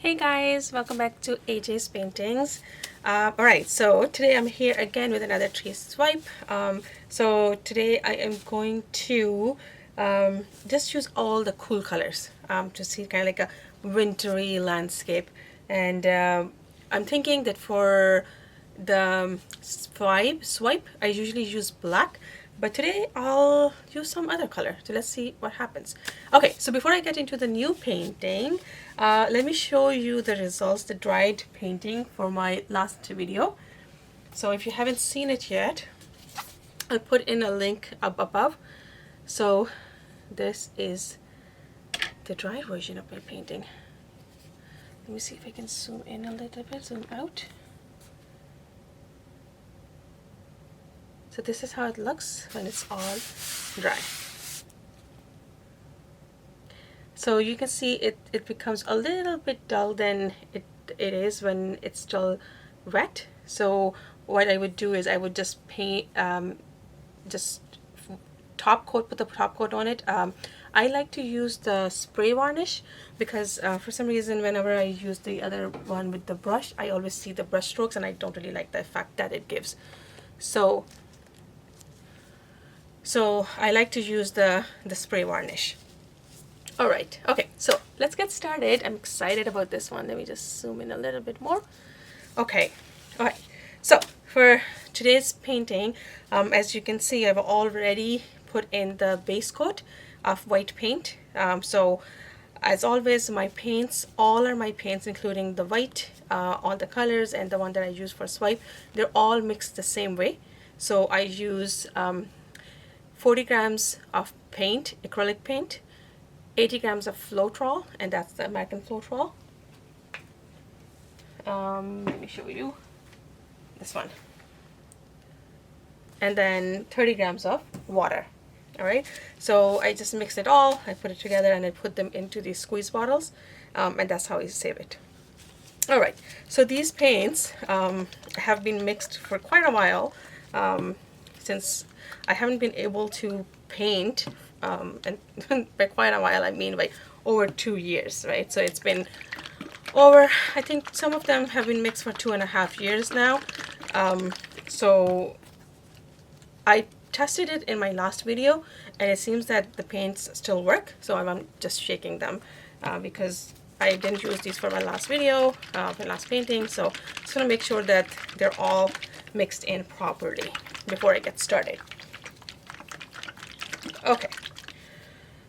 Hey guys, welcome back to AJ's Paintings. Alright, so today I'm here again with another tree swipe. So today I am going to just use all the cool colors to see kind of like a wintry landscape. And I'm thinking that for the swipe, I usually use black, but today I'll use some other color. So let's see what happens. Okay, so before I get into the new painting, let me show you the results, the dried painting for my last video. So if you haven't seen it yet, I'll put in a link up above. So this is the dried version of my painting. Let me see if I can zoom in a little bit, zoom out. So this is how it looks when it's all dry. So you can see it becomes a little bit dull than it is when it's still wet. So what I would do is I would just paint, just top coat, put the top coat on it. I like to use the spray varnish because for some reason whenever I use the other one with the brush, I always see the brush strokes and I don't really like the effect that it gives. So I like to use the spray varnish. Alright, okay, so let's get started. I'm excited about this one. Let me just zoom in a little bit more. Okay, alright, so for today's painting, as you can see, I've already put in the base coat of white paint. So as always, my paints, all are my paints, including the white, all the colors, and the one that I use for swipe, they're all mixed the same way. So I use 40 grams of paint, acrylic paint, 80 grams of Floetrol, and that's the American Floetrol. Let me show you this one. And then 30 grams of water. Alright, so I just mix it all, I put it together, and I put them into these squeeze bottles, and that's how I save it. Alright, so these paints have been mixed for quite a while, since I haven't been able to paint, and by quite a while I mean by over 2 years, right? So it's been over, I think some of them have been mixed for 2.5 years now. So I tested it in my last video and it seems that the paints still work, so I'm just shaking them because I didn't use these for my last video, my last painting, so I'm just going to make sure that they're all mixed in properly before I get started. Okay.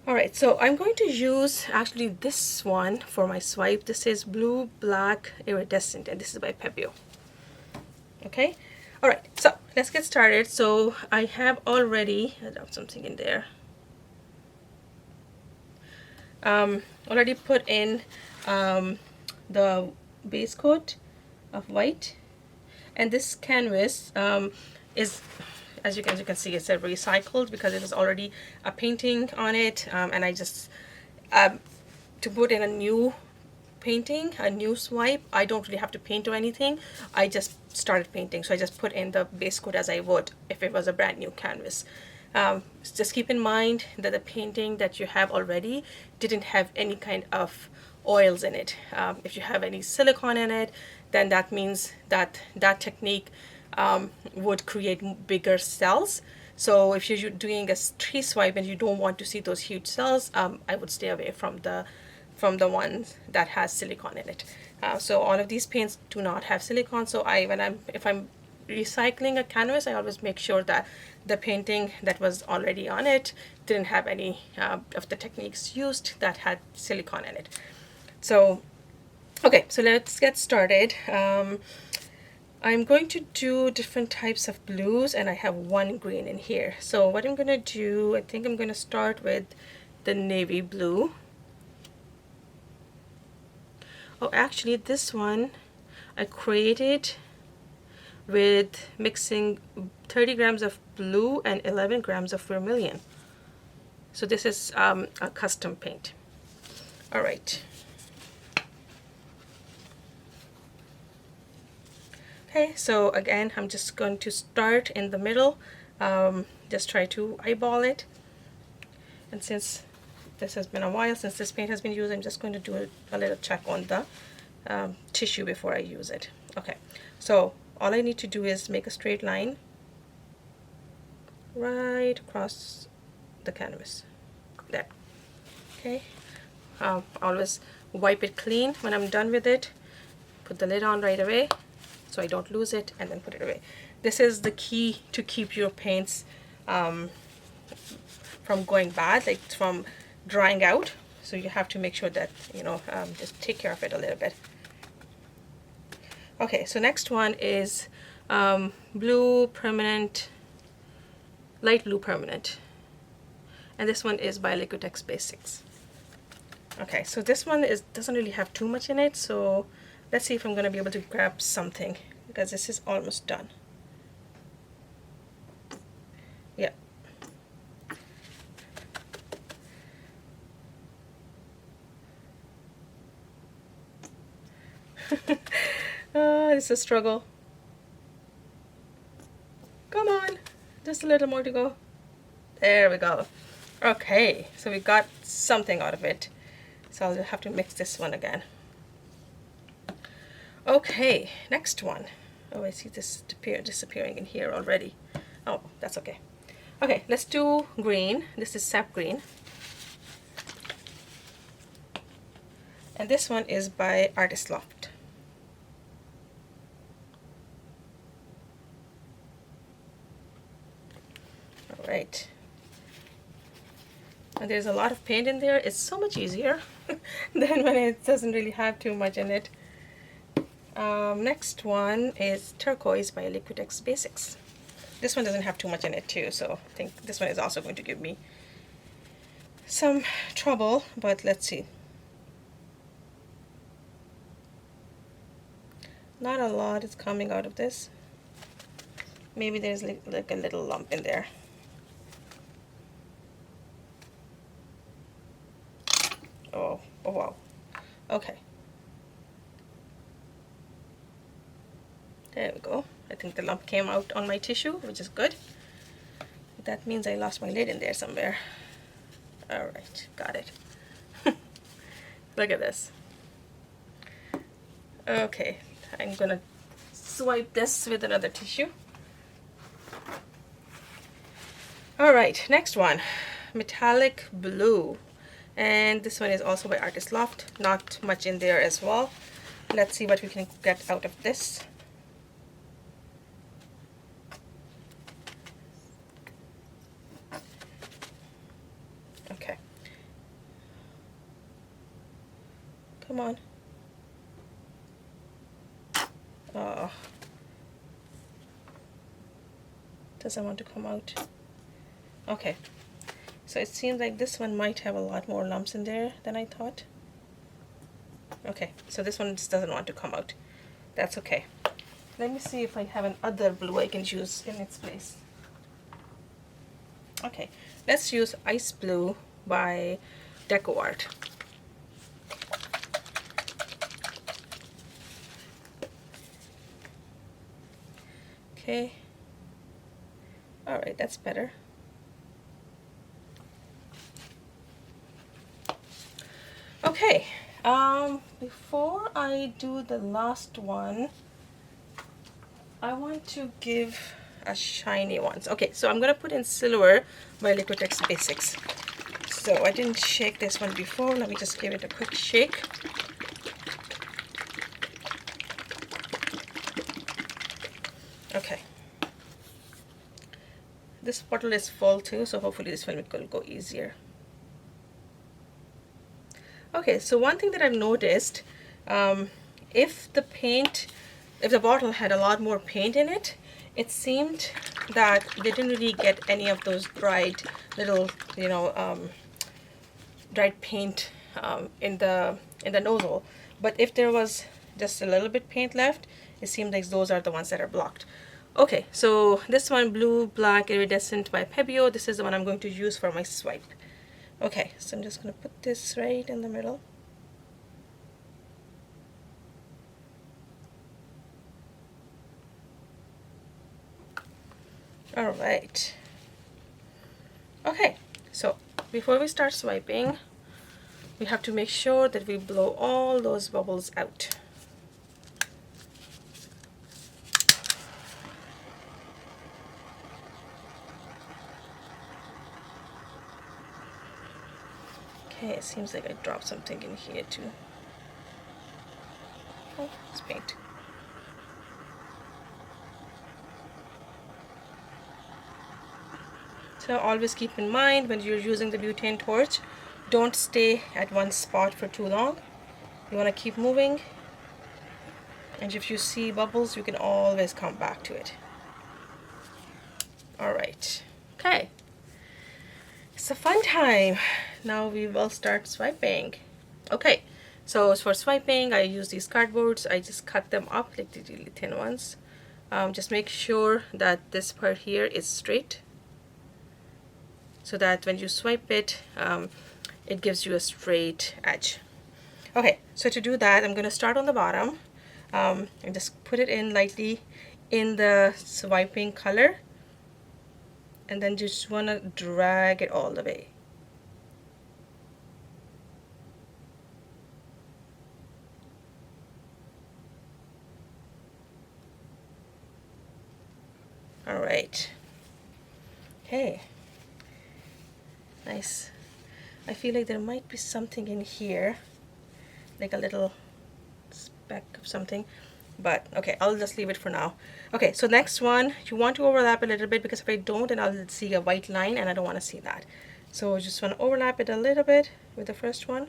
Alright, so I'm going to use actually this one for my swipe. This is Blue Black Iridescent, and this is by Pebeo. Okay, alright, so let's get started. So I have already, I dropped something in there. Already put in the base coat of white, and this canvas is, as you can see, it's a recycled because it is already a painting on it, and I just to put in a new painting, a new swipe, I don't really have to paint or anything. I just started painting, so I just put in the base coat as I would if it was a brand new canvas. Just keep in mind that the painting that you have already didn't have any kind of oils in it. If you have any silicone in it, then that means that that technique would create bigger cells. So if you're doing a tree swipe and you don't want to see those huge cells, I would stay away from the ones that has silicone in it. So all of these paints do not have silicone. So if I'm recycling a canvas, I always make sure that the painting that was already on it didn't have any of the techniques used that had silicone in it. So okay, so let's get started. I'm going to do different types of blues, and I have one green in here. So what I'm going to do, I think I'm going to start with the navy blue. Oh, actually this one I created with mixing 30 grams of blue and 11 grams of vermilion. So this is a custom paint. All right. Okay, so again, I'm just going to start in the middle, just try to eyeball it. And since this has been a while since this paint has been used, I'm just going to do a little check on the tissue before I use it. Okay, so all I need to do is make a straight line right across the canvas. There. Okay. Always wipe it clean when I'm done with it. Put the lid on right away so I don't lose it, and then put it away. This is the key to keep your paints from going bad, like from drying out. So you have to make sure that, you know, just take care of it a little bit. Okay, so next one is blue permanent, light blue permanent, and this one is by Liquitex Basics. Okay, so this one doesn't really have too much in it, so let's see if I'm going to be able to grab something, because this is almost done. Yeah. It's a struggle. Come on, just a little more to go. There we go. Okay, so we got something out of it. So I'll have to mix this one again. Okay, next one. Oh, I see this disappearing in here already. Oh, that's okay. Okay, let's do green. This is sap green. And this one is by Artist Loft. All right. And there's a lot of paint in there. It's so much easier than when it doesn't really have too much in it. Next one is turquoise by Liquitex Basics. This one doesn't have too much in it too, so I think this one is also going to give me some trouble, but let's see. Not a lot is coming out of this. Maybe there's like a little lump in there. Oh wow. Okay. There we go. I think the lump came out on my tissue, which is good. That means I lost my lid in there somewhere. Alright, got it. Look at this. Okay, I'm gonna swipe this with another tissue. Alright, next one. Metallic blue. And this one is also by Artist Loft. Not much in there as well. Let's see what we can get out of this. Okay. Come on. Oh. Doesn't want to come out. Okay. So it seems like this one might have a lot more lumps in there than I thought. Okay, so this one just doesn't want to come out. That's okay. Let me see if I have another blue I can use in its place. Okay, let's use Ice Blue by Deco Art. Okay. Alright, that's better. Okay, before I do the last one, I want to give a shiny one. Okay, so I'm gonna put in Silver by Liquitex Basics. So I didn't shake this one before. Let me just give it a quick shake. Okay. This bottle is full too, so hopefully this film will go easier. Okay, so one thing that I've noticed, if the bottle had a lot more paint in it, it seemed that they didn't really get any of those dried little, you know, dried paint in the nozzle. But if there was just a little bit paint left, it seemed like those are the ones that are blocked. Okay, so this one, Blue Black Iridescent by Pebeo, this is the one I'm going to use for my swipe. Okay, so I'm just going to put this right in the middle. All right. Okay, so before we start swiping, we have to make sure that we blow all those bubbles out. Okay, it seems like I dropped something in here too. Oh, it's paint. So always keep in mind when you're using the butane torch, don't stay at one spot for too long. You want to keep moving, and if you see bubbles, you can always come back to it. All right, okay, it's a fun time. Now we will start swiping. Okay, so as for swiping, I use these cardboards. I just cut them up like the really thin ones. Just make sure that this part here is straight, so that when you swipe it, it gives you a straight edge. Okay, so to do that, I'm going to start on the bottom and just put it in lightly in the swiping color, and then just want to drag it all the way. All right. Okay. Nice. I feel like there might be something in here, like a little speck of something, but okay, I'll just leave it for now. Okay, so next one, you want to overlap a little bit, because if I don't, then I'll see a white line and I don't want to see that. So I just want to overlap it a little bit with the first one.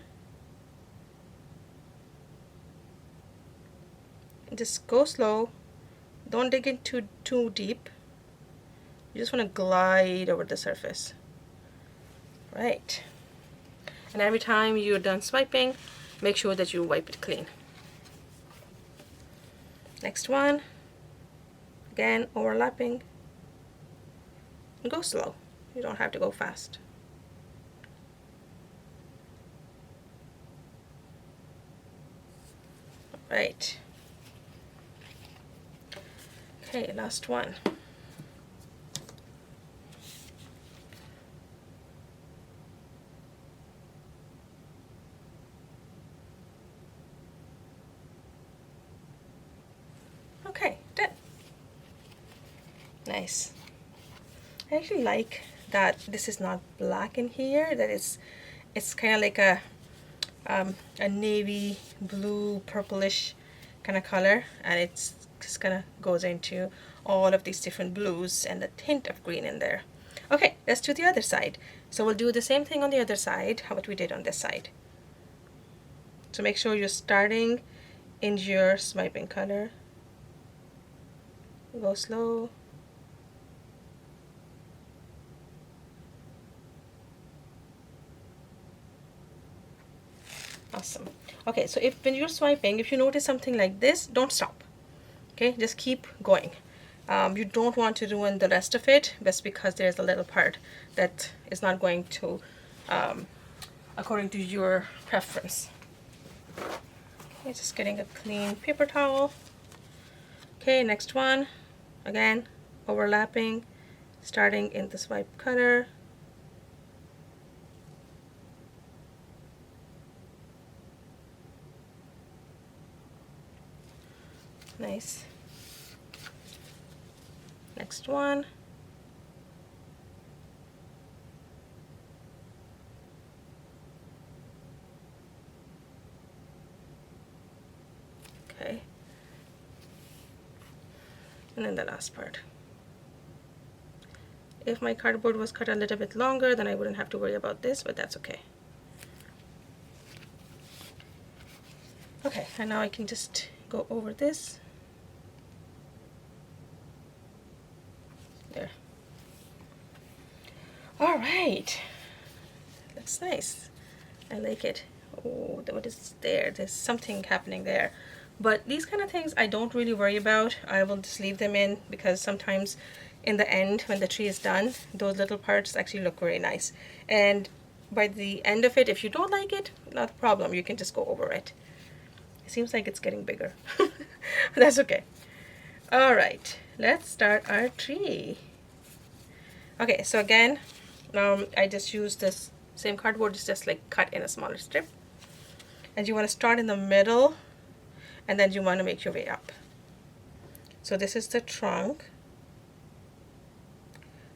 Just go slow. Don't dig in too deep. You just want to glide over the surface. Right. And every time you're done swiping, make sure that you wipe it clean. Next one. Again, overlapping. And go slow. You don't have to go fast. Right. Okay, last one. Okay, done. Nice. I actually like that this is not black in here, that it's kind of like a navy blue purplish kind of color, and it's just kind of goes into all of these different blues and a hint of green in there. Okay, let's do the other side. So we'll do the same thing on the other side, how what we did on this side. So make sure you're starting in your swiping color. Go slow. Awesome. Okay, so if when you're swiping, if you notice something like this, don't stop. Okay, just keep going. You don't want to ruin the rest of it just because there's a little part that is not going to according to your preference. Okay, just getting a clean paper towel. Okay, next one. Again, overlapping, starting in the swipe color. Nice. Next one. Okay. And then the last part. If my cardboard was cut a little bit longer, then I wouldn't have to worry about this, but that's okay. Okay, and now I can just go over this. There. All right. Looks nice. I like it. Oh, what is there? There's something happening there. But these kind of things I don't really worry about. I will just leave them in because sometimes in the end, when the tree is done, those little parts actually look very nice. And by the end of it, if you don't like it, not a problem. You can just go over it. It seems like it's getting bigger. That's okay. All right, let's start our tree. Okay, so again, I just used this same cardboard, it's just like cut in a smaller strip. And you want to start in the middle, and then you want to make your way up. So this is the trunk.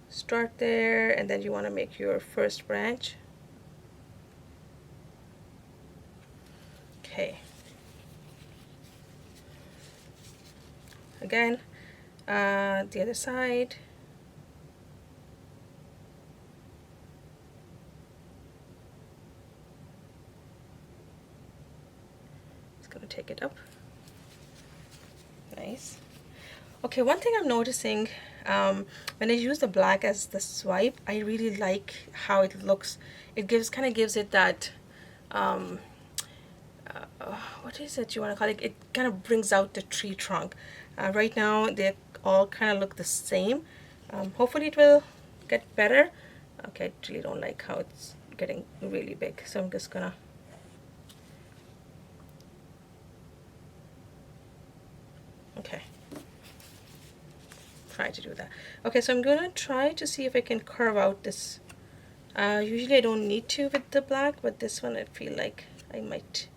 Start there, and then you want to make your first branch. Okay. Again, the other side. It's gonna take it up. Nice. Okay, one thing I'm noticing, when I use the black as the swipe, I really like how it looks. It kind of gives it that, what is it you want to call it? It kind of brings out the tree trunk. Right now, they all kind of look the same. Hopefully it will get better. Okay, I really don't like how it's getting really big, so I'm just gonna okay, try to do that. Okay, so I'm gonna try to see if I can carve out this. Usually I don't need to with the black, but this one I feel like I might.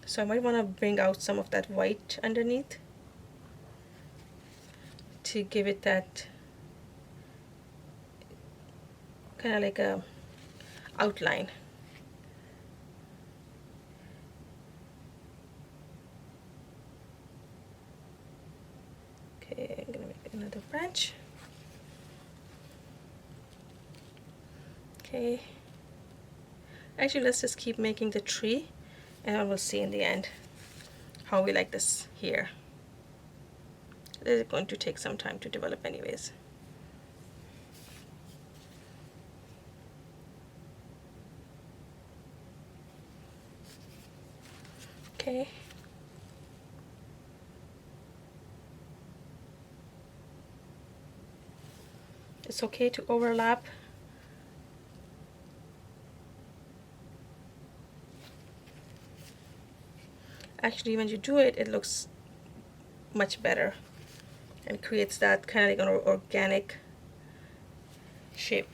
So I might want to bring out some of that white underneath to give it that kind of like a outline. Okay, I'm gonna make another branch. Okay, actually let's just keep making the tree, and we'll see in the end how we like this here. This is going to take some time to develop anyways. Okay. It's okay to overlap. Actually, when you do it, it looks much better and creates that kind of like an organic shape.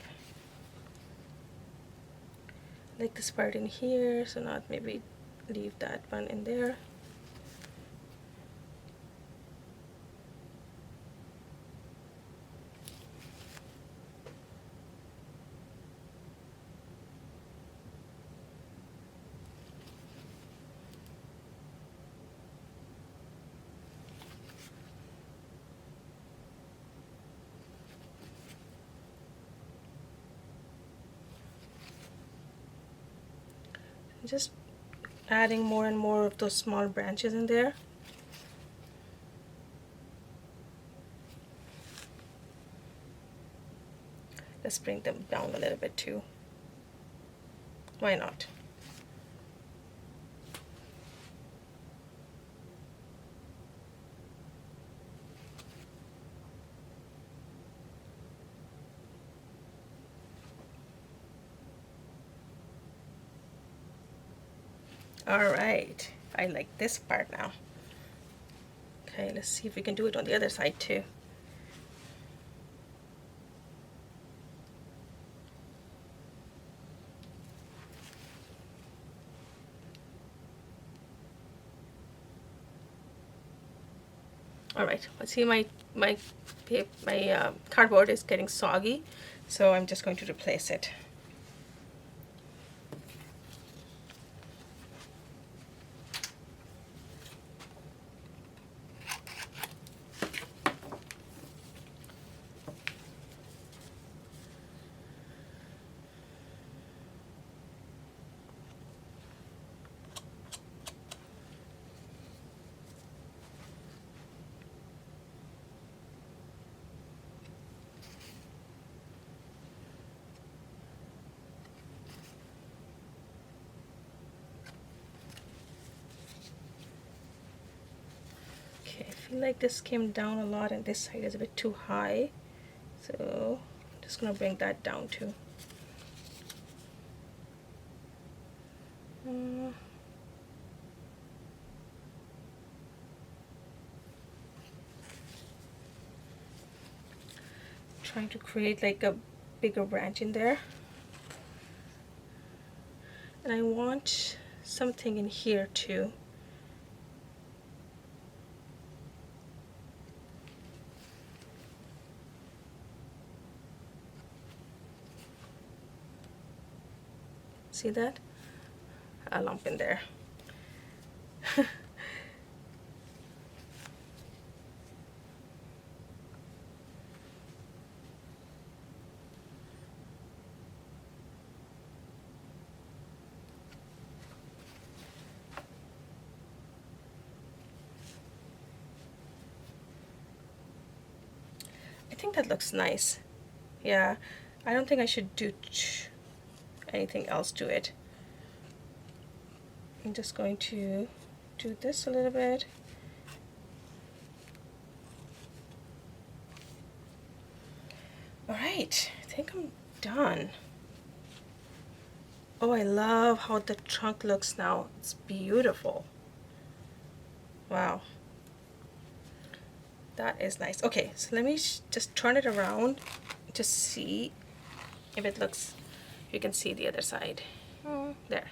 Like this part in here, so not maybe leave that one in there. Just adding more and more of those small branches in there. Let's bring them down a little bit too. Why not? All right, I like this part now. Okay, let's see if we can do it on the other side too. All right, let's see, my cardboard is getting soggy, so I'm just going to replace it. Okay, I feel like this came down a lot and this side is a bit too high, so I'm just gonna bring that down too. Trying to create like a bigger branch in there, and I want something in here too. See that? a lump in there. I think that looks nice. Yeah, I don't think I should do anything else to it. I'm just going to do this a little bit. Alright, I think I'm done. Oh, I love how the trunk looks now. It's beautiful. Wow. That is nice. Okay, so let me just turn it around to see if it looks, you can see the other side. There.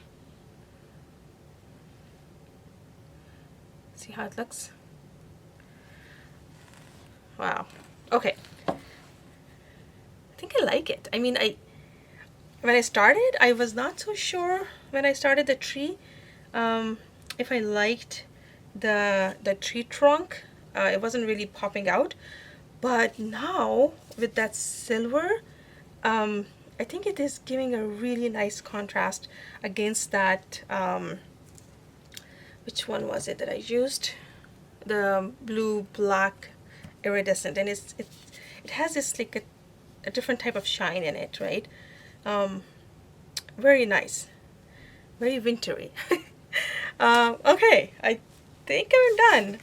See how it looks? Wow. Okay. I think I like it. I mean, when I started, I was not so sure when I started the tree if I liked the tree trunk. It wasn't really popping out, but now with that silver, I think it is giving a really nice contrast against that, which one was it that I used? The blue black iridescent, and it has this like a different type of shine in it, right? Very nice, very wintry. Okay, I think I'm done.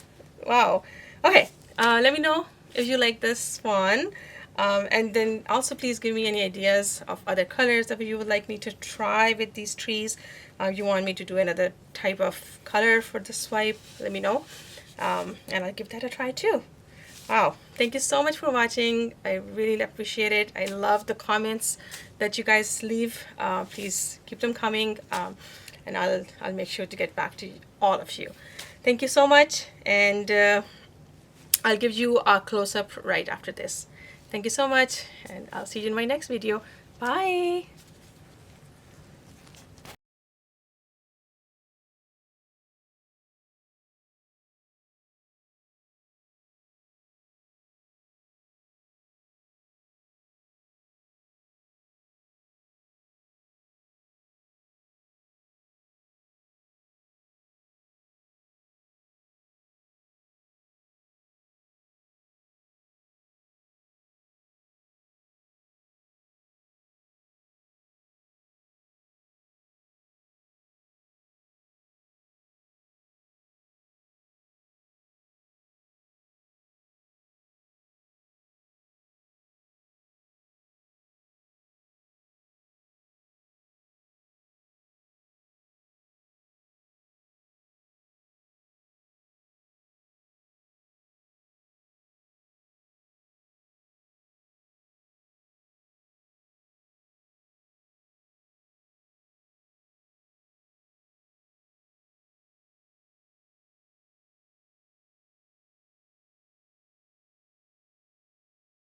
Wow. Okay, let me know if you like this one. And then also please give me any ideas of other colors that you would like me to try with these trees. You want me to do another type of color for the swipe, let me know. And I'll give that a try too. Wow, thank you so much for watching. I really appreciate it. I love the comments that you guys leave. Please keep them coming, and I'll make sure to get back to all of you. Thank you so much, and I'll give you a close-up right after this. Thank you so much, and I'll see you in my next video. Bye!